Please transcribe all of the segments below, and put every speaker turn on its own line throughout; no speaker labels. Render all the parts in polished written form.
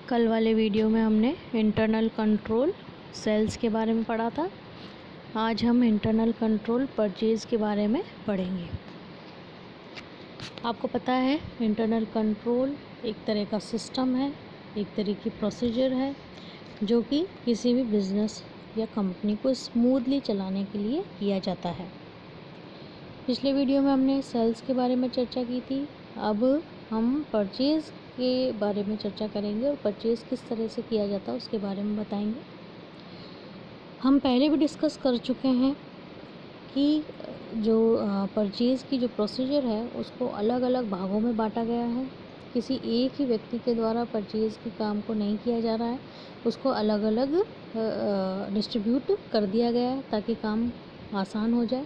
कल वाले वीडियो में हमने इंटरनल कंट्रोल सेल्स के बारे में पढ़ा था। आज हम इंटरनल कंट्रोल परचेज के बारे में पढ़ेंगे। आपको पता है इंटरनल कंट्रोल एक तरह का सिस्टम है, एक तरह की प्रोसीजर है जो कि किसी भी बिज़नेस या कंपनी को स्मूथली चलाने के लिए किया जाता है। पिछले वीडियो में हमने सेल्स के बारे में चर्चा की थी। अब हम परचेज़ के बारे में चर्चा करेंगे और परचेज़ किस तरह से किया जाता है उसके बारे में बताएंगे। हम पहले भी डिस्कस कर चुके हैं कि जो परचेज़ की जो प्रोसीजर है उसको अलग अलग भागों में बांटा गया है। किसी एक ही व्यक्ति के द्वारा परचेज़ के काम को नहीं किया जा रहा है, उसको अलग अलग डिस्ट्रीब्यूट कर दिया गया है ताकि काम आसान हो जाए।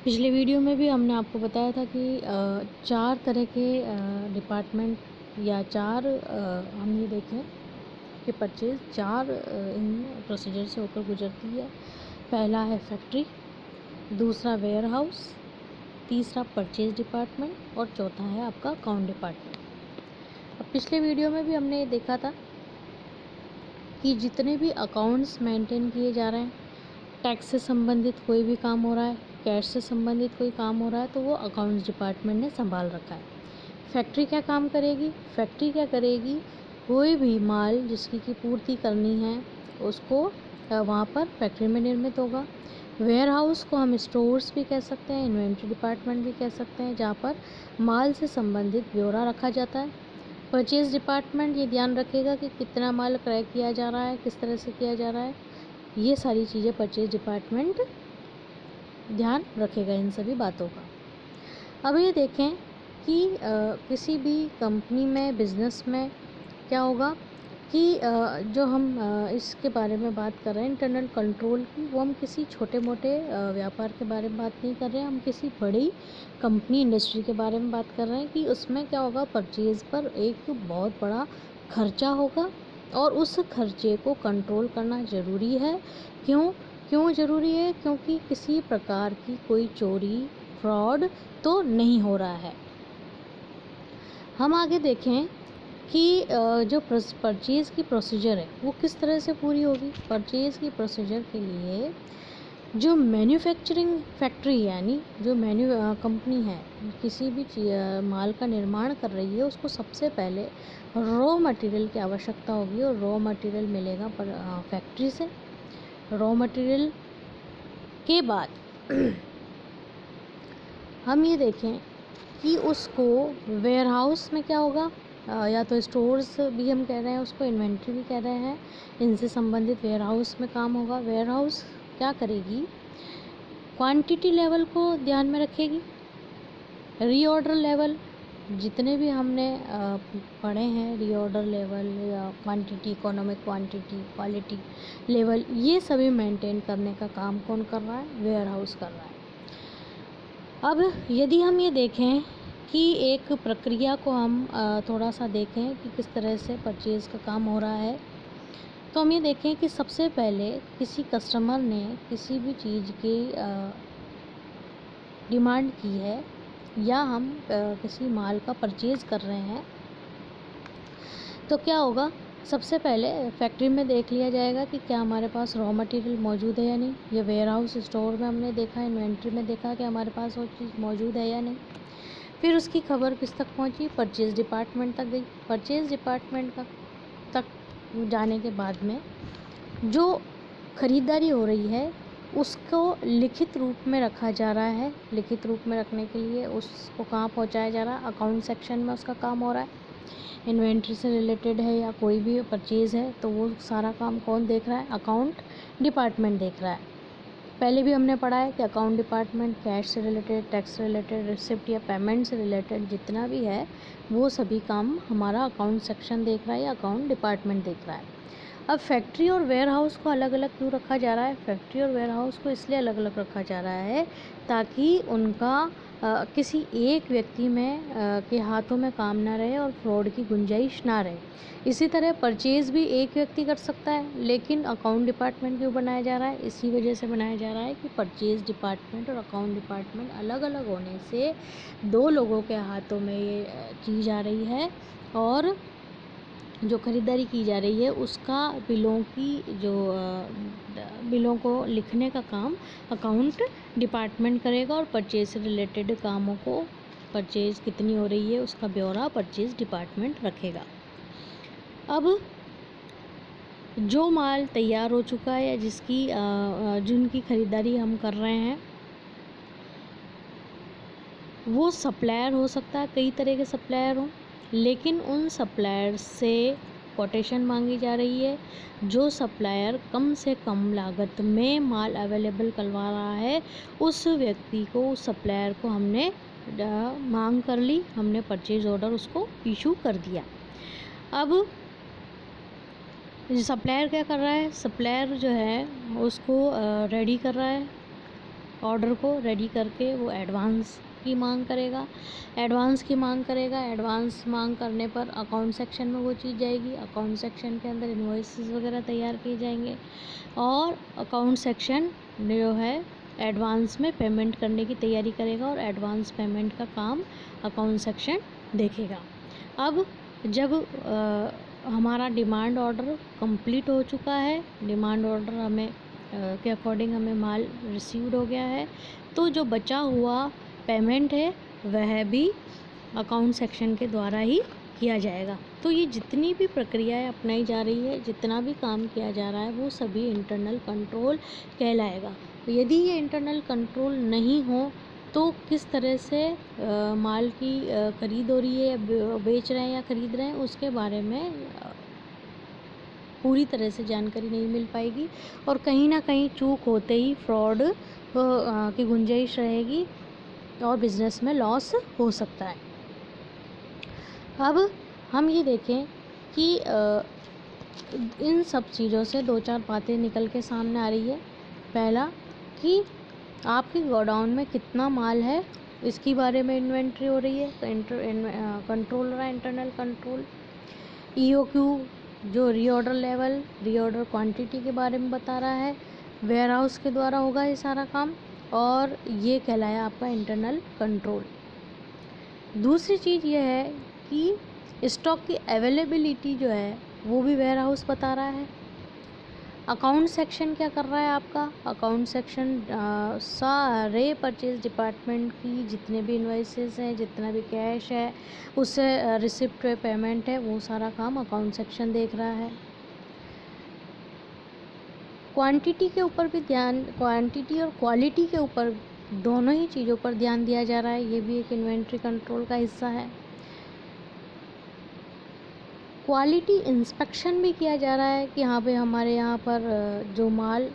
पिछले वीडियो में भी हमने आपको बताया था कि 4 तरह के डिपार्टमेंट या 4 हम ये देखें कि परचेज़ 4 इन प्रोसीजर से होकर गुजरती है। पहला है फैक्ट्री, दूसरा वेयर हाउस, तीसरा परचेज़ डिपार्टमेंट और चौथा है आपका अकाउंट डिपार्टमेंट। अब पिछले वीडियो में भी हमने ये देखा था कि जितने भी अकाउंट्स मेंटेन किए जा रहे हैं, टैक्स से संबंधित कोई भी काम हो रहा है, कैश से संबंधित कोई काम हो रहा है, तो वो अकाउंट्स डिपार्टमेंट ने संभाल रखा है। फैक्ट्री क्या काम करेगी? फैक्ट्री क्या करेगी? कोई भी माल जिसकी की पूर्ति करनी है उसको वहाँ पर फैक्ट्री में निर्मित होगा। वेयर हाउस को हम स्टोर्स भी कह सकते हैं, इन्वेंट्री डिपार्टमेंट भी कह सकते हैं, जहाँ पर माल से संबंधित ब्यौरा रखा जाता है। परचेज़ डिपार्टमेंट ये ध्यान रखेगा कि कितना माल क्रय किया जा रहा है, किस तरह से किया जा रहा है, ये सारी चीज़ें परचेज़ डिपार्टमेंट ध्यान रखेगा इन सभी बातों का। अब ये देखें कि किसी भी कंपनी में, बिज़नेस में क्या होगा कि जो हम इसके बारे में बात कर रहे हैं इंटरनल कंट्रोल की, वो हम किसी छोटे मोटे व्यापार के बारे में बात नहीं कर रहे हैं, हम किसी बड़ी कंपनी, इंडस्ट्री के बारे में बात कर रहे हैं कि उसमें क्या होगा, परचेज़ पर एक बहुत बड़ा खर्चा होगा और उस खर्चे को कंट्रोल करना ज़रूरी है। क्यों ज़रूरी है? क्योंकि किसी प्रकार की कोई चोरी, फ्रॉड तो नहीं हो रहा है। हम आगे देखें कि जो परचेज़ की प्रोसीजर है वो किस तरह से पूरी होगी। परचेज़ की प्रोसीजर के लिए जो मैन्युफैक्चरिंग फैक्ट्री यानी जो कंपनी है, किसी भी माल का निर्माण कर रही है, उसको सबसे पहले रॉ मटेरियल की आवश्यकता होगी और रॉ मटेरियल मिलेगा फैक्ट्री से। रॉ मटेरियल के बाद हम ये देखें कि उसको वेयर हाउस में क्या होगा, या तो स्टोर्स भी हम कह रहे हैं उसको, इन्वेंट्री भी कह रहे हैं, इनसे संबंधित वेयर हाउस में काम होगा। वेयर हाउस क्या करेगी? क्वांटिटी लेवल को ध्यान में रखेगी। रीऑर्डर लेवल, जितने भी हमने पढ़े हैं, रीऑर्डर लेवल या quantity, economic quantity, quality level, ये सभी मेंटेन करने का काम कौन कर रहा है? वेयर हाउस कर रहा है। अब यदि हम ये देखें कि एक प्रक्रिया को हम थोड़ा सा देखें कि किस तरह से परचेज़ का काम हो रहा है, तो हम ये देखें कि सबसे पहले किसी कस्टमर ने किसी भी चीज़ की डिमांड की है या हम किसी माल का परचेज़ कर रहे हैं, तो क्या होगा, सबसे पहले फैक्ट्री में देख लिया जाएगा कि क्या हमारे पास रॉ मटेरियल मौजूद है या नहीं। ये वेयर हाउस, स्टोर में हमने देखा, इन्वेंट्री में देखा कि हमारे पास वो चीज़ मौजूद है या नहीं। फिर उसकी खबर किस तक पहुंची? परचेज़ डिपार्टमेंट तक गई। परचेज़ डिपार्टमेंट तक जाने के बाद में जो ख़रीदारी हो रही है उसको लिखित रूप में रखा जा रहा है। लिखित रूप में रखने के लिए उसको कहाँ पहुंचाया जा रहा है? अकाउंट सेक्शन में उसका काम हो रहा है। इन्वेंट्री से रिलेटेड है या कोई भी परचेज़ है तो वो सारा काम कौन देख रहा है? अकाउंट डिपार्टमेंट देख रहा है। पहले भी हमने पढ़ा है कि अकाउंट डिपार्टमेंट कैश से रिलेटेड, टैक्स से रिलेटेड, रिसिप्ट या पेमेंट से रिलेटेड जितना भी है वो सभी काम हमारा अकाउंट सेक्शन देख रहा है या अकाउंट डिपार्टमेंट देख रहा है। अब फैक्ट्री और वेयर हाउस को अलग अलग क्यों रखा जा रहा है? फैक्ट्री और वेयर हाउस को इसलिए अलग अलग रखा जा रहा है ताकि उनका किसी एक व्यक्ति में के हाथों में काम ना रहे और फ्रॉड की गुंजाइश ना रहे। इसी तरह परचेज़ भी एक व्यक्ति कर सकता है, लेकिन अकाउंट डिपार्टमेंट क्यों बनाया जा रहा है? इसी वजह से बनाया जा रहा है कि परचेज़ डिपार्टमेंट और अकाउंट डिपार्टमेंट अलग अलग होने से 2 लोगों के हाथों में ये की जा रही है और जो खरीदारी की जा रही है उसका बिलों को लिखने का काम अकाउंट डिपार्टमेंट करेगा और परचेज से रिलेटेड कामों को, परचेज कितनी हो रही है उसका ब्यौरा परचेज डिपार्टमेंट रखेगा। अब जो माल तैयार हो चुका है या जिनकी खरीदारी हम कर रहे हैं, वो सप्लायर हो सकता है, कई तरह के सप्लायर हों, लेकिन उन सप्लायर से कोटेशन मांगी जा रही है। जो सप्लायर कम से कम लागत में माल अवेलेबल करवा रहा है उस व्यक्ति को, उस सप्लायर को हमने मांग कर ली, हमने परचेज ऑर्डर उसको इशू कर दिया। अब सप्लायर क्या कर रहा है, सप्लायर जो है उसको रेडी कर रहा है, ऑर्डर को रेडी करके वो एडवांस की मांग करेगा। एडवांस मांग करने पर अकाउंट सेक्शन में वो चीज़ जाएगी। अकाउंट सेक्शन के अंदर इनवॉइसेस वगैरह तैयार किए जाएंगे और अकाउंट सेक्शन जो है एडवांस में पेमेंट करने की तैयारी करेगा और एडवांस पेमेंट का काम अकाउंट सेक्शन देखेगा। अब जब हमारा डिमांड ऑर्डर कंप्लीट हो चुका है, डिमांड ऑर्डर हमें के अकॉर्डिंग हमें माल रिसीव्ड हो गया है, तो जो बचा हुआ पेमेंट है वह भी अकाउंट सेक्शन के द्वारा ही किया जाएगा। तो ये जितनी भी प्रक्रियाएं अपनाई जा रही है, जितना भी काम किया जा रहा है, वो सभी इंटरनल कंट्रोल कहलाएगा। तो यदि ये इंटरनल कंट्रोल नहीं हो तो किस तरह से माल की खरीद हो रही है, बेच रहे हैं या खरीद रहे हैं, उसके बारे में पूरी तरह से जानकारी नहीं मिल पाएगी और कहीं ना कहीं चूक होते ही फ्रॉड की गुंजाइश रहेगी और बिज़नेस में लॉस हो सकता है। अब हम ये देखें कि इन सब चीज़ों से 2-4 बातें निकल के सामने आ रही है। पहला कि आपके गोडाउन में कितना माल है इसके बारे में इन्वेंट्री हो रही है, तो कंट्रोल हो रहा है, इंटरनल कंट्रोल। EOQ जो रीऑर्डर लेवल, रीऑर्डर क्वांटिटी के बारे में बता रहा है, वेयर हाउस के द्वारा होगा ये सारा काम और ये कहलाया आपका इंटरनल कंट्रोल। दूसरी चीज़ ये है कि स्टॉक की अवेलेबिलिटी जो है वो भी वेयर हाउस बता रहा है। अकाउंट सेक्शन क्या कर रहा है आपका, अकाउंट सेक्शन सारे परचेज डिपार्टमेंट की जितने भी इनवॉइसेस हैं, जितना भी कैश है, उससे रिसिप्ट पे पेमेंट है, वो सारा काम अकाउंट सेक्शन देख रहा है। क्वांटिटी के ऊपर भी ध्यान, क्वांटिटी और क्वालिटी के ऊपर दोनों ही चीज़ों पर ध्यान दिया जा रहा है, ये भी एक इन्वेंट्री कंट्रोल का हिस्सा है। क्वालिटी इंस्पेक्शन भी किया जा रहा है कि हाँ भाई हमारे यहाँ पर जो माल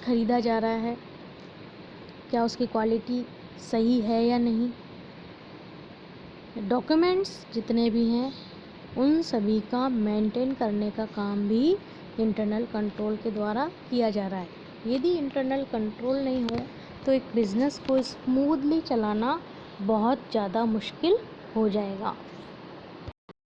ख़रीदा जा रहा है क्या उसकी क्वालिटी सही है या नहीं। डॉक्यूमेंट्स जितने भी हैं उन सभी का मेंटेन करने का काम भी इंटरनल कंट्रोल के द्वारा किया जा रहा है। यदि इंटरनल कंट्रोल नहीं हो तो एक बिज़नेस को स्मूथली चलाना बहुत ज़्यादा मुश्किल हो जाएगा।